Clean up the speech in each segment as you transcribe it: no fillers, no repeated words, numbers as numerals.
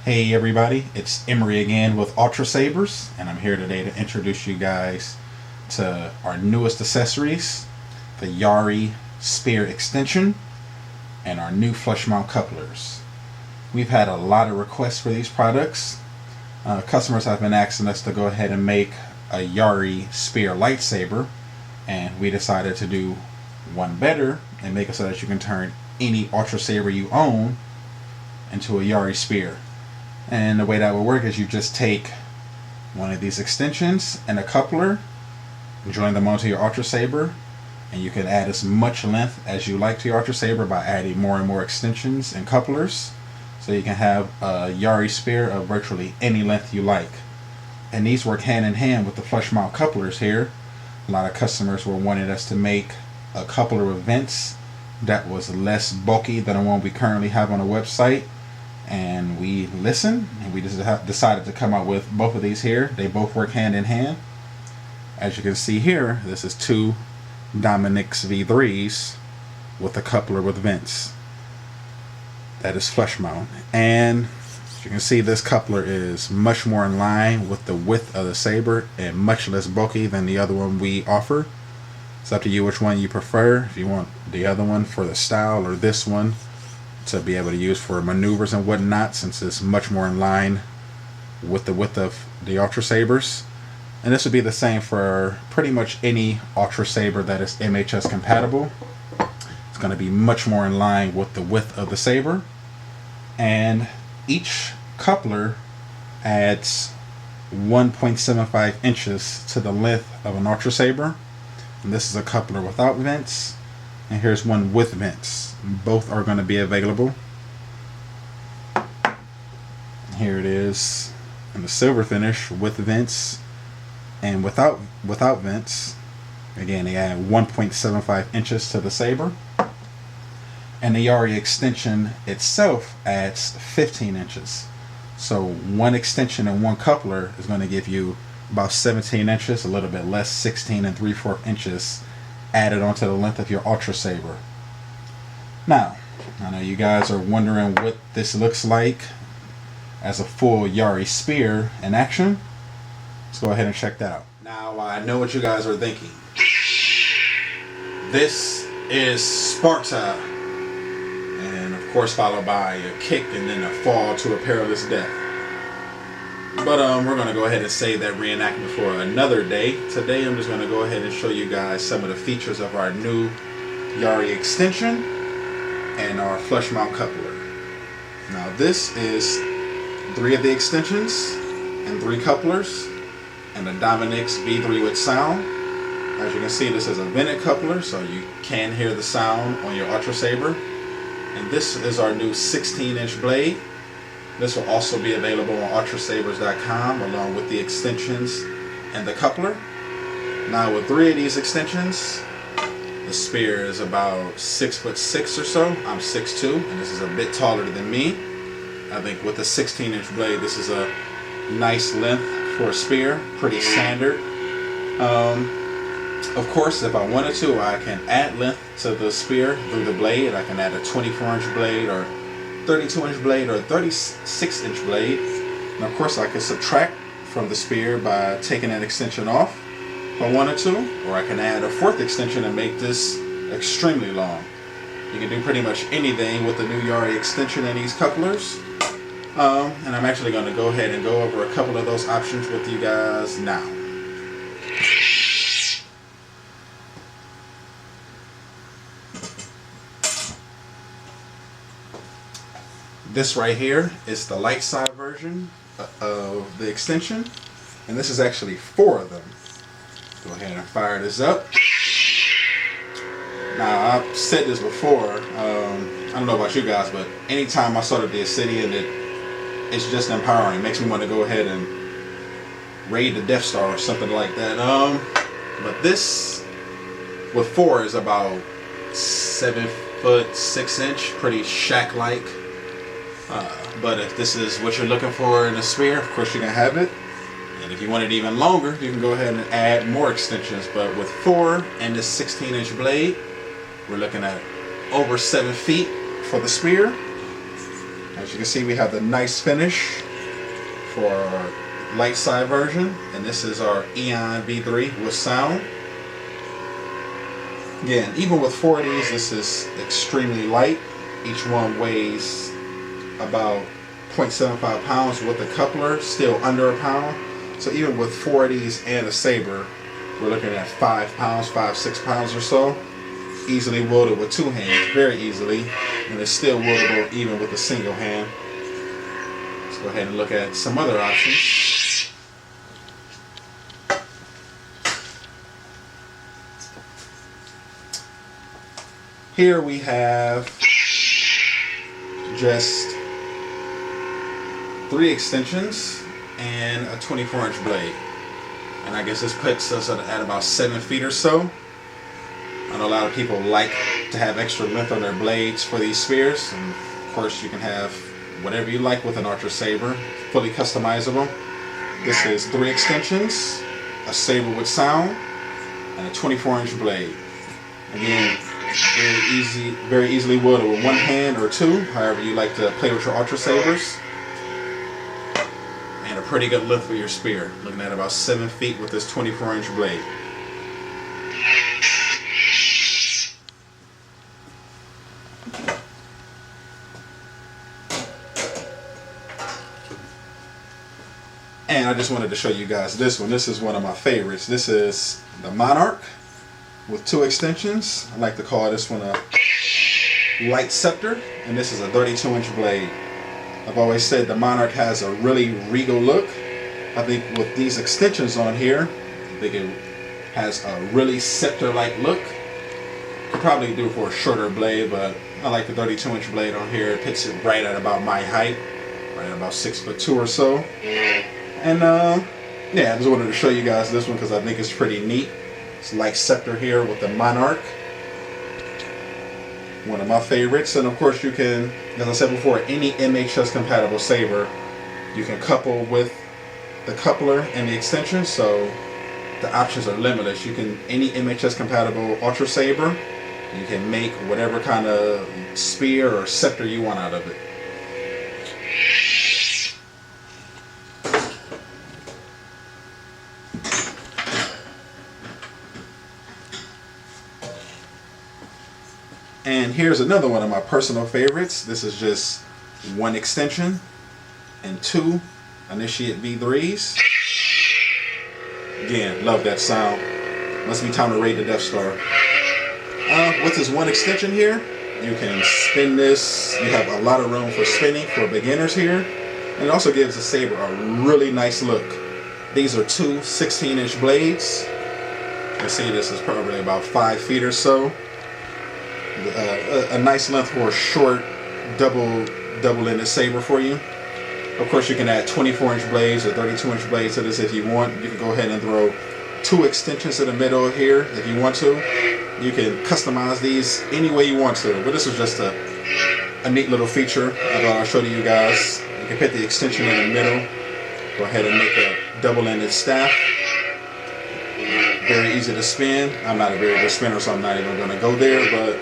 Hey everybody, it's Emery again with Ultrasabers, and I'm here today to introduce you guys to our newest accessories, the Yari spear extension and our new flush mount couplers. We've had a lot of requests for these products. Customers have been asking us to go ahead and make a Yari spear lightsaber, and we decided to do one better and make it so that you can turn any Ultrasaber you own into a Yari spear. And the way that would work is you just take one of these extensions and a coupler, join them onto your Ultrasaber, and you can add as much length as you like to your Ultrasaber by adding more and more extensions and couplers. So you can have a Yari spear of virtually any length you like. And these work hand in hand with the flush mount couplers here. A lot of customers were wanting us to make a coupler with vents that was less bulky than the one we currently have on the website. And we listened and we just decided to come out with both of these here. They both work hand in hand. As you can see here, this is two Dominic's V3s with a coupler with vents. That is flush mount. And as you can see, this coupler is much more in line with the width of the saber and much less bulky than the other one we offer. It's up to you which one you prefer. If you want the other one for the style or this one to be able to use for maneuvers and whatnot, since it's much more in line with the width of the Ultrasabers. And this would be the same for pretty much any Ultrasaber that is MHS compatible. It's going to be much more in line with the width of the saber. And each coupler adds 1.75 inches to the length of an Ultrasaber. And this is a coupler without vents, and here's one with vents. Both are going to be available. Here it is in the silver finish with vents and without vents. Again, they add 1.75 inches to the saber. And the Yari extension itself adds 15 inches. So one extension and one coupler is going to give you about 17 inches, a little bit less, 16 and 3/4 inches added onto the length of your Ultrasaber. Now, I know you guys are wondering what this looks like as a full Yari spear in action. Let's go ahead and check that out. Now, I know what you guys are thinking. This is Sparta. And of course followed by a kick and then a fall to a perilous death. But we're going to go ahead and save that reenactment for another day. Today I'm just going to go ahead and show you guys some of the features of our new Yari extension and our flush mount coupler. Now this is 3 of the extensions and 3 couplers and a Dominic's V3 with sound. As you can see, this is a vented coupler, so you can hear the sound on your Ultrasaber. And this is our new 16-inch blade. This will also be available on ultrasabers.com along with the extensions and the coupler. Now with 3 of these extensions, the spear is about 6'6" or so. I'm 6'2", and this is a bit taller than me. I think with the 16-inch blade, this is a nice length for a spear, pretty standard. Of course, if I wanted to, I can add length to the spear through the blade. I can add a 24-inch blade or 32-inch blade or 36-inch blade. And of course I can subtract from the spear by taking an extension off if I wanted to, or I can add a 4th extension and make this extremely long. You can do pretty much anything with the new Yari extension and these couplers. And I'm actually going to go ahead and go over a couple of those options with you guys now. This right here is the light side version of the extension, and this is actually 4 of them. Go ahead and fire this up. Now, I've said this before, I don't know about you guys, but anytime I saw the Obsidian, it's just empowering. It makes me want to go ahead and raid the Death Star or something like that. But this with 4 is about 7'6", pretty Shaq-like. But if this is what you're looking for in a spear, of course you can have it. And if you want it even longer, you can go ahead and add more extensions. But with 4 and this 16-inch blade, we're looking at over 7 feet for the spear. As you can see, we have the nice finish for our light side version, and this is our Eon V3 with sound. Again, even with 4 of these, this is extremely light. Each one weighs about 0.75 pounds with the coupler, still under a pound. So even with 4 of these and a saber, we're looking at 5 pounds, 6 pounds or so. Easily wielded with 2 hands, very easily, and it's still wieldable even with a single hand. Let's go ahead and look at some other options. Here we have just 3 extensions and a 24-inch blade. And I guess this puts us at about 7 feet or so. I know a lot of people like to have extra length on their blades for these spears, and of course you can have whatever you like with an Ultrasaber, fully customizable. This is 3 extensions, a saber with sound, and a 24-inch blade. Again, very easily wielded with 1 hand or 2, however you like to play with your Ultrasabers. And a pretty good length for your spear, looking at about 7 feet with this 24-inch blade. And I just wanted to show you guys this one. This is one of my favorites. This is the Monarch with 2 extensions. I like to call this one a light scepter, and this is a 32-inch blade. I've always said the Monarch has a really regal look. I think with these extensions on here, I think it has a really scepter-like look. Could probably do it for a shorter blade, but I like the 32-inch blade on here. It puts it right at about my height, right at about 6'2" or so. And yeah, I just wanted to show you guys this one because I think it's pretty neat. It's light scepter here with the Monarch. One of my favorites. And of course you can, as I said before, any MHS compatible saber you can couple with the coupler and the extension, so the options are limitless. You can, any MHS compatible Ultrasaber, you can make whatever kind of spear or scepter you want out of it. And here's another one of my personal favorites. This is just 1 extension and 2 Initiate V3s. Again, love that sound. Must be time to raid the Death Star. With this 1 extension here, you can spin this. You have a lot of room for spinning for beginners here. And it also gives the saber a really nice look. These are 2 16-inch blades. You can see this is probably about 5 feet or so. A nice length for a short double-ended saber for you. Of course, you can add 24-inch blades or 32-inch blades to this if you want. You can go ahead and throw 2 extensions in the middle here if you want to. You can customize these any way you want to, but this is just a neat little feature I thought I'll show to you guys. You can put the extension in the middle, go ahead and make a double-ended staff. Very easy to spin. I'm not a very good spinner, so I'm not even going to go there, but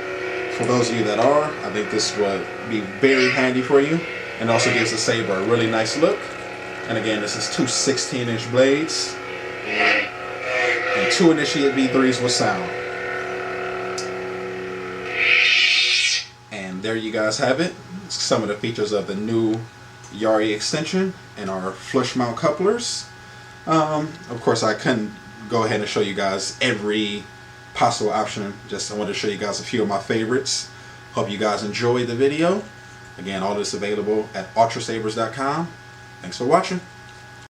for those of you that are, I think this would be very handy for you, and also gives the saber a really nice look. And again, this is 2 16-inch blades and 2 Initiate V3s with sound. And there you guys have it. Some of the features of the new Yari extension and our flush mount couplers. Of course, I couldn't go ahead and show you guys every possible option. Just I wanted to show you guys a few of my favorites. Hope you guys enjoyed the video. Again, all this available at ultrasabers.com. Thanks for watching.